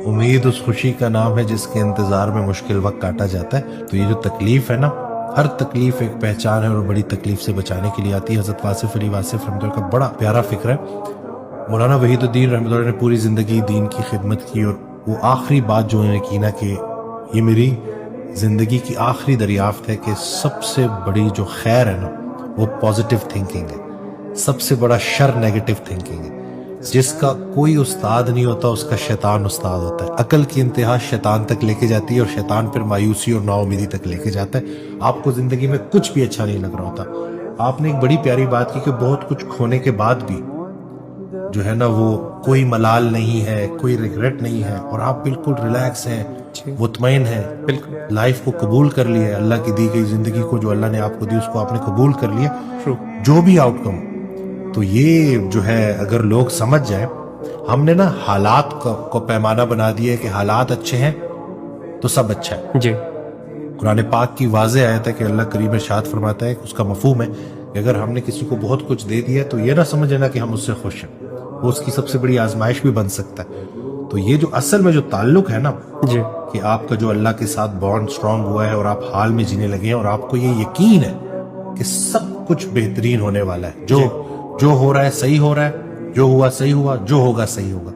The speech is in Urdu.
امید اس خوشی کا نام ہے جس کے انتظار میں مشکل وقت کاٹا جاتا ہے. تو یہ جو تکلیف ہے نا، ہر تکلیف ایک پہچان ہے اور بڑی تکلیف سے بچانے کے لیے آتی ہے. حضرت واصف علی واصف رحمۃ اللہ کا بڑا پیارا فکر ہے. مولانا وحید الدین رحمۃ اللہ نے پوری زندگی دین کی خدمت کی، اور وہ آخری بات جو انہوں نے کی نا کہ یہ میری زندگی کی آخری دریافت ہے کہ سب سے بڑی جو خیر ہے نا وہ پازیٹیو تھنکنگ ہے، سب سے بڑا شر نیگیٹو تھنکنگ ہے. جس کا کوئی استاد نہیں ہوتا اس کا شیطان استاد ہوتا ہے. عقل کی انتہا شیطان تک لے کے جاتی ہے، اور شیطان پھر مایوسی اور نا امیدی تک لے کے جاتا ہے. آپ کو زندگی میں کچھ بھی اچھا نہیں لگ رہا ہوتا. آپ نے ایک بڑی پیاری بات کی کہ بہت کچھ کھونے کے بعد بھی جو ہے نا وہ کوئی ملال نہیں ہے، کوئی ریگریٹ نہیں ہے، اور آپ بالکل ریلیکس ہیں، مطمئن ہیں، بالکل لائف کو قبول کر لیا ہے. اللہ کی دی گئی زندگی کو جو اللہ نے آپ کو دی اس کو آپ نے قبول کر لیا، جو بھی آؤٹ کم. تو یہ جو ہے اگر لوگ سمجھ جائیں، ہم نے نا حالات کو پیمانہ بنا دیا ہے کہ حالات اچھے ہیں تو سب اچھا ہے. جی قرآن پاک کی واضح آیت ہے کہ اللہ کریم ارشاد فرماتا ہے کہ اس کا مفہوم ہے کہ اگر ہم نے کسی کو بہت کچھ دے دیا تو یہ نہ سمجھنا کہ ہم اس سے خوش ہیں، وہ اس کی سب سے بڑی آزمائش بھی بن سکتا ہے. تو یہ جو اصل میں جو تعلق ہے نا جی کہ آپ کا جو اللہ کے ساتھ بانڈ سٹرونگ ہوا ہے اور آپ حال میں جینے لگے ہیں اور آپ کو یہ یقین ہے کہ سب کچھ بہترین ہونے والا ہے، جو ہو رہا ہے صحیح ہو رہا ہے، جو ہوا صحیح ہوا، جو ہوگا صحیح ہوگا.